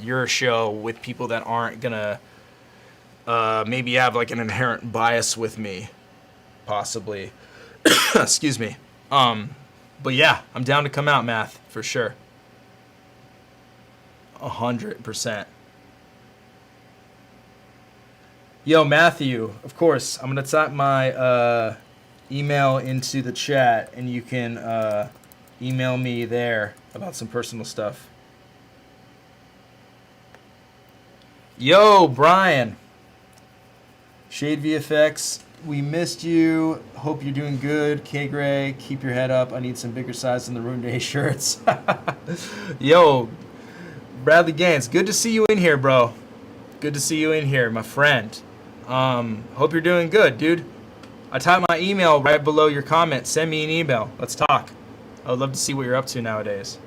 your show with people that aren't going to maybe have like an inherent bias with me, possibly. Excuse me. But yeah, I'm down to come out, math, for sure. 100%. Yo, Matthew, of course, I'm going to type my email into the chat, and you can email me there about some personal stuff. Yo, Brian. Shade VFX, we missed you. Hope you're doing good. K Gray, keep your head up. I need some bigger size than the Rune Day shirts. Yo, Bradley Gaines, good to see you in here, bro. Good to see you in here, my friend. Hope you're doing good, dude. I typed my email right below your comment. Send me an email. Let's talk. I would love to see what you're up to nowadays.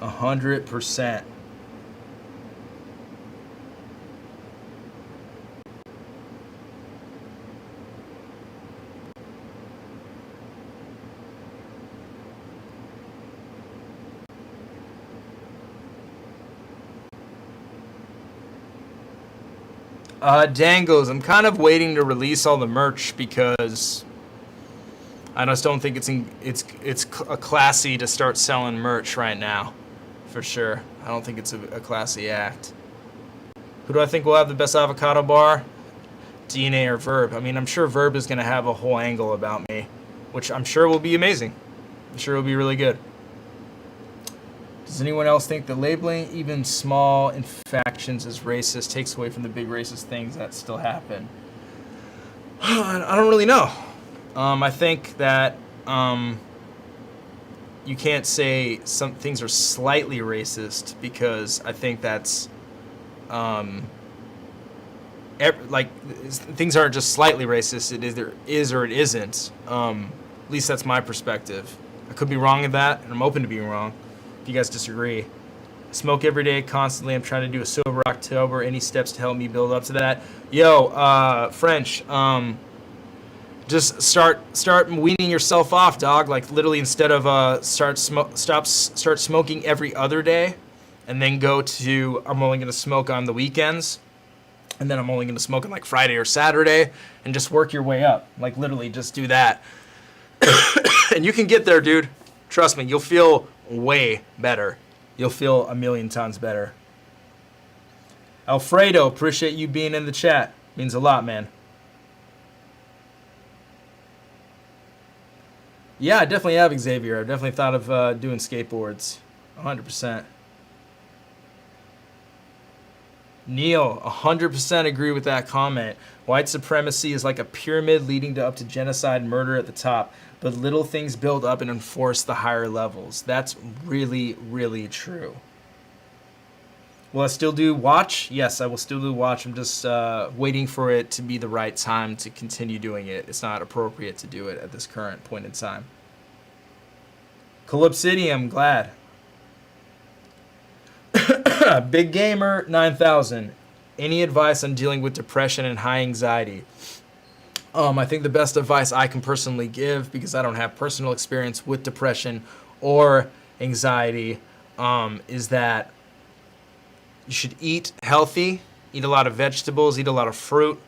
A 100%. Dangles, I'm kind of waiting to release all the merch because I just don't think it's classy to start selling merch right now, for sure. I don't think it's a classy act. Who do I think will have the best avocado bar? DNA or Verb? I mean, I'm sure Verb is going to have a whole angle about me, which I'm sure will be amazing. I'm sure it'll be really good. Does anyone else think that labeling even small infractions as racist takes away from the big racist things that still happen? I don't really know. I think that you can't say some things are slightly racist because I think that's things aren't just slightly racist. It either is or it isn't. At least that's my perspective. I could be wrong in that, and I'm open to being wrong. If you guys disagree. I smoke every day, constantly. I'm trying to do a sober October. Any steps to help me build up to that? Yo, French, just start weaning yourself off, dog. Like literally, instead of start smoking every other day, and then go to I'm only gonna smoke on the weekends, and then I'm only gonna smoke on like Friday or Saturday, and just work your way up. Like literally, just do that, and you can get there, dude. Trust me, you'll feel way better. You'll feel a million times better. Alfredo, appreciate you being in the chat. Means a lot, man. Yeah, I definitely have, Xavier. I've definitely thought of doing skateboards. 100%. Neil, 100% agree with that comment. White supremacy is like a pyramid leading to up to genocide and murder at the top, but little things build up and enforce the higher levels. That's really, really true. Will I still do watch? Yes, I will still do watch. I'm just waiting for it to be the right time to continue doing it. It's not appropriate to do it at this current point in time. Calypsidium, glad. Big Gamer 9000. Any advice on dealing with depression and high anxiety? I think the best advice I can personally give, because I don't have personal experience with depression or anxiety, is that you should eat healthy, eat a lot of vegetables, eat a lot of fruit,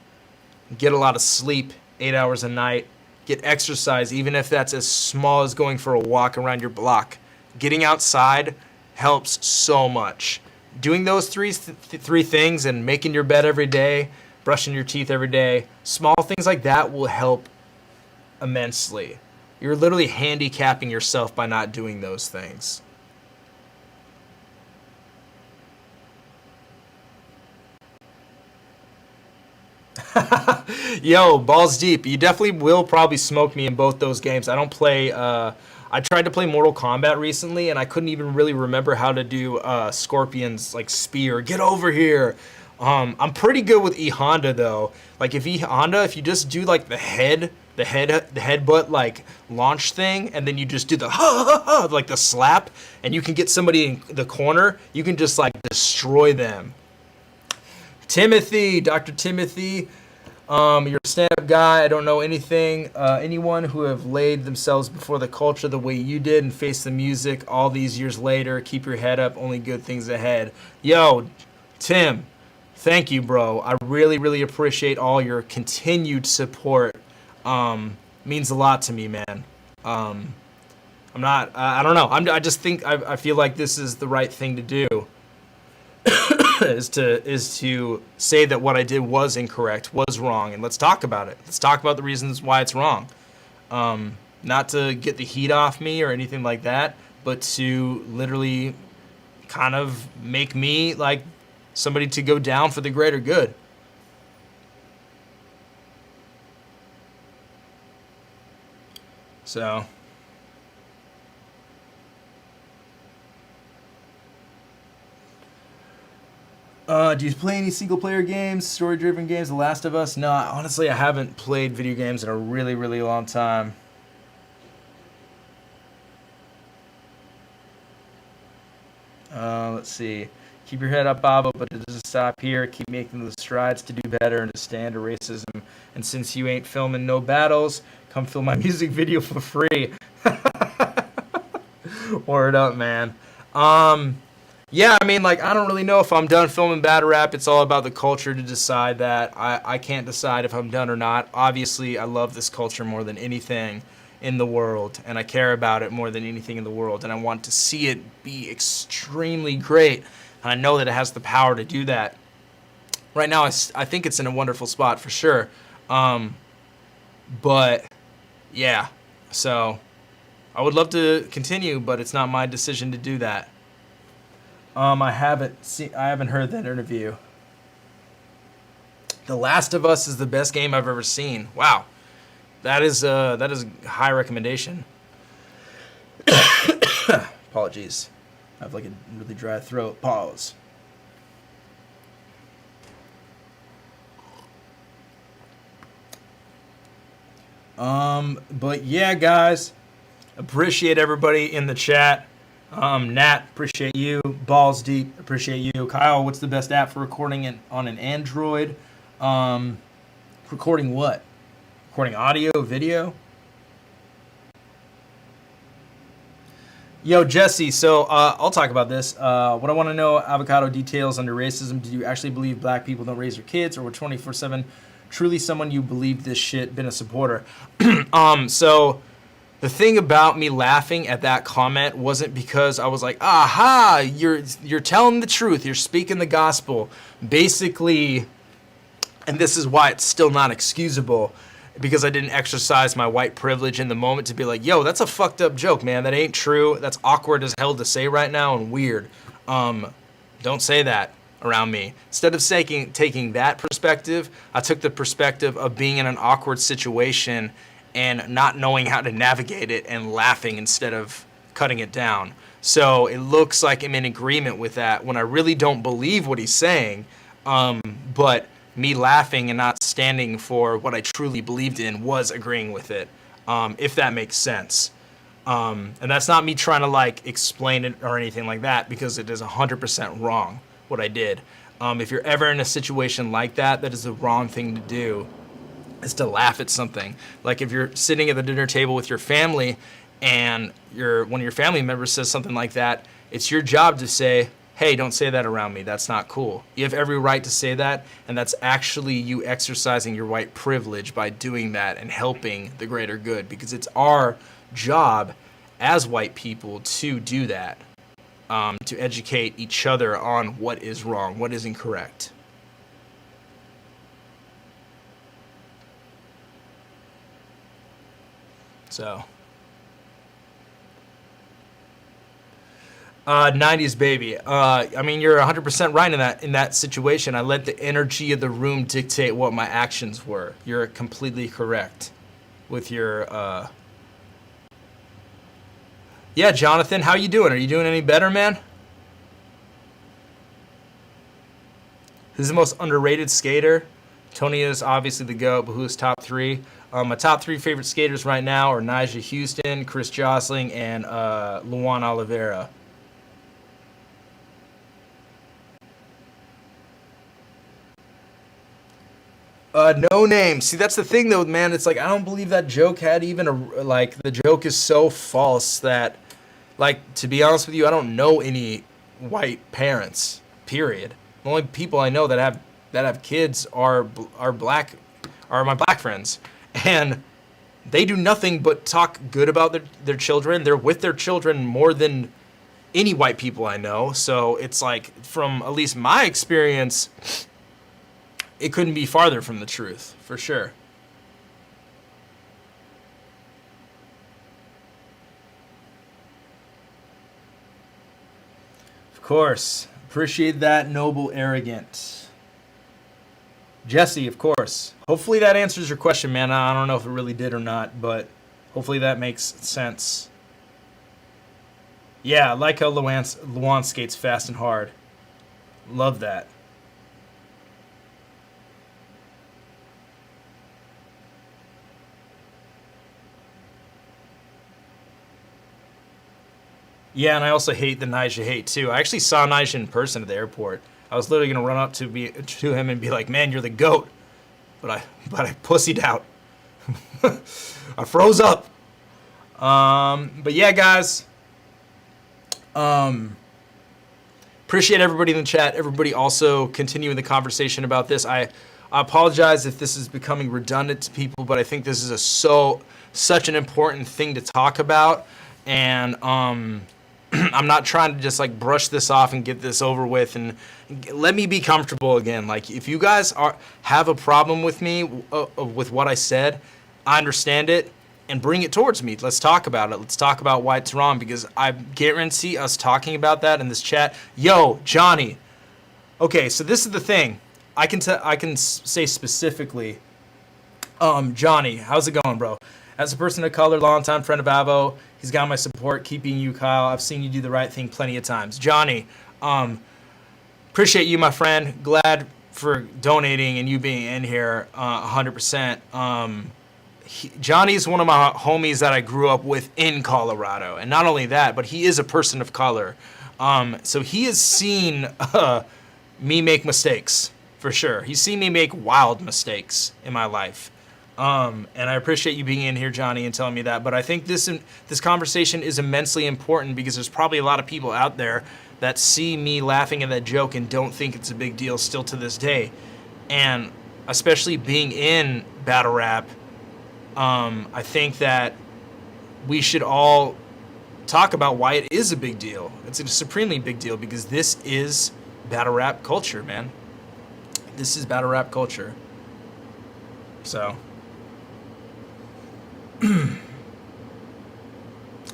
get a lot of sleep, 8 hours a night, get exercise, even if that's as small as going for a walk around your block. Getting outside helps so much. Doing those three things and making your bed every day, brushing your teeth every day, small things like that will help immensely. You're literally handicapping yourself by not doing those things. Yo, balls deep. You definitely will probably smoke me in both those games. I don't play. I tried to play Mortal Kombat recently, and I couldn't even really remember how to do Scorpion's like spear. Get over here. I'm pretty good with E Honda though. Like if if you just do like the headbutt like launch thing, and then you just do the like the slap, and you can get somebody in the corner. You can just like destroy them. Timothy, Dr. Timothy, you're a stand-up guy. I don't know anyone who have laid themselves before the culture the way you did and faced the music all these years later. Keep your head up. Only good things ahead. Yo, Tim, thank you, bro. I really, really appreciate all your continued support. Means a lot to me, man. I don't know. I just think I feel like this is the right thing to do. is to say that what I did was incorrect, was wrong, and let's talk about it. Let's talk about the reasons why it's wrong. Not to get the heat off me or anything like that, but to literally kind of make me like somebody to go down for the greater good. So do you play any single-player games, story-driven games, The Last of Us? No, honestly, I haven't played video games in a really, really long time. Let's see. Keep your head up, Baba, but it doesn't stop here. Keep making the strides to do better and to stand to racism. And since you ain't filming no battles, come film my music video for free. Word up, man. Yeah, I mean, like, I don't really know if I'm done filming battle rap. It's all about the culture to decide that. I can't decide if I'm done or not. Obviously, I love this culture more than anything in the world, and I care about it more than anything in the world, and I want to see it be extremely great, and I know that it has the power to do that. Right now, I think it's in a wonderful spot for sure, but yeah, so I would love to continue, but it's not my decision to do that. I haven't heard that interview. The Last of Us is the best game I've ever seen. Wow, that is a high recommendation. Apologies, I have like a really dry throat. Pause. But yeah, guys, appreciate everybody in the chat. Nat, appreciate you. Balls Deep, appreciate you. Kyle, what's the best app for recording it on an Android? Recording what? Recording audio, video? Yo, Jesse, so I'll talk about this. What I want to know, avocado details under racism. Do you actually believe black people don't raise their kids, or were 24/7 truly someone you believed this shit, been a supporter? So the thing about me laughing at that comment wasn't because I was like, aha, you're telling the truth, you're speaking the gospel. Basically, and this is why it's still not excusable, because I didn't exercise my white privilege in the moment to be like, yo, that's a fucked up joke, man. That ain't true. That's awkward as hell to say right now and weird. Don't say that around me. Instead of taking that perspective, I took the perspective of being in an awkward situation and not knowing how to navigate it and laughing instead of cutting it down. So it looks like I'm in agreement with that when I really don't believe what he's saying, but me laughing and not standing for what I truly believed in was agreeing with it, if that makes sense. And that's not me trying to like explain it or anything like that, because it is 100% wrong what I did. If you're ever in a situation like that, that is the wrong thing to do, is to laugh at something. Like if you're sitting at the dinner table with your family and one of your family members says something like that, it's your job to say, hey, don't say that around me. That's not cool. You have every right to say that, and that's actually you exercising your white privilege by doing that and helping the greater good, because it's our job as white people to do that, to educate each other on what is wrong, what is incorrect. So, 90s baby. I mean, you're 100% right in that situation. I let the energy of the room dictate what my actions were. You're completely correct with your. Yeah, Jonathan, how you doing? Are you doing any better, man? Who's the most underrated skater? Tony is obviously the GOAT, but who's top three? My top three favorite skaters right now are Nyjah Houston, Chris Jostling, and Luan Oliveira. No name. See, that's the thing, though, man. It's like I don't believe that joke had even like the joke is so false that, like, to be honest with you, I don't know any white parents. Period. The only people I know that have kids are black, are my black friends, and they do nothing but talk good about their children. They're with their children more than any white people I know. So it's like, from at least my experience, it couldn't be farther from the truth, for sure. Of course. Appreciate that, noble, arrogant. Jesse, of course. Hopefully that answers your question, man. I don't know if it really did or not, but hopefully that makes sense. Yeah, I like how Luan skates fast and hard. Love that. Yeah, and I also hate the Nyjah hate too. I actually saw Nyjah in person at the airport. I was literally gonna run up to him and be like, "Man, you're the GOAT," but I pussied out. I froze up. But yeah, guys. Appreciate everybody in the chat. Everybody also continuing the conversation about this. I apologize if this is becoming redundant to people, but I think this is such an important thing to talk about, and I'm not trying to just like brush this off and get this over with, and let me be comfortable again. Like, if you guys have a problem with me, with what I said, I understand it, and bring it towards me. Let's talk about it. Let's talk about why it's wrong, because I guarantee us talking about that in this chat. Yo, Johnny. Okay, so this is the thing. I can say specifically, Johnny, how's it going, bro? As a person of color, longtime friend of Avo, he's got my support, keeping you, Kyle. I've seen you do the right thing plenty of times. Johnny, appreciate you, my friend. Glad for donating and you being in here 100%. Johnny's one of my homies that I grew up with in Colorado. And not only that, but he is a person of color. So he has seen me make mistakes, for sure. He's seen me make wild mistakes in my life. And I appreciate you being in here, Johnny, and telling me that. But I think this conversation is immensely important, because there's probably a lot of people out there that see me laughing at that joke and don't think it's a big deal still to this day. And especially being in battle rap, I think that we should all talk about why it is a big deal. It's a supremely big deal because this is battle rap culture, man. This is battle rap culture. So, and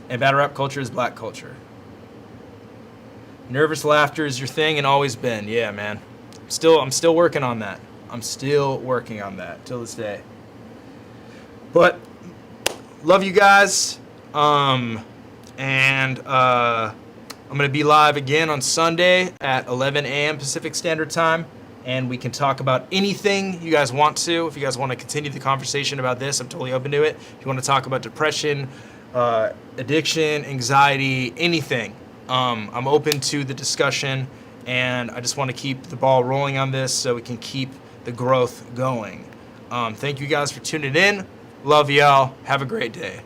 battle rap culture is black culture. Nervous laughter is your thing and always been. Yeah, man. I'm still working on that. I'm still working on that till this day. But love you guys. I'm going to be live again on Sunday at 11 a.m. Pacific Standard Time, and we can talk about anything you guys want to. If you guys want to continue the conversation about this, I'm totally open to it. If you want to talk about depression, addiction, anxiety, anything, I'm open to the discussion, and I just want to keep the ball rolling on this so we can keep the growth going. Thank you guys for tuning in. Love y'all. Have a great day.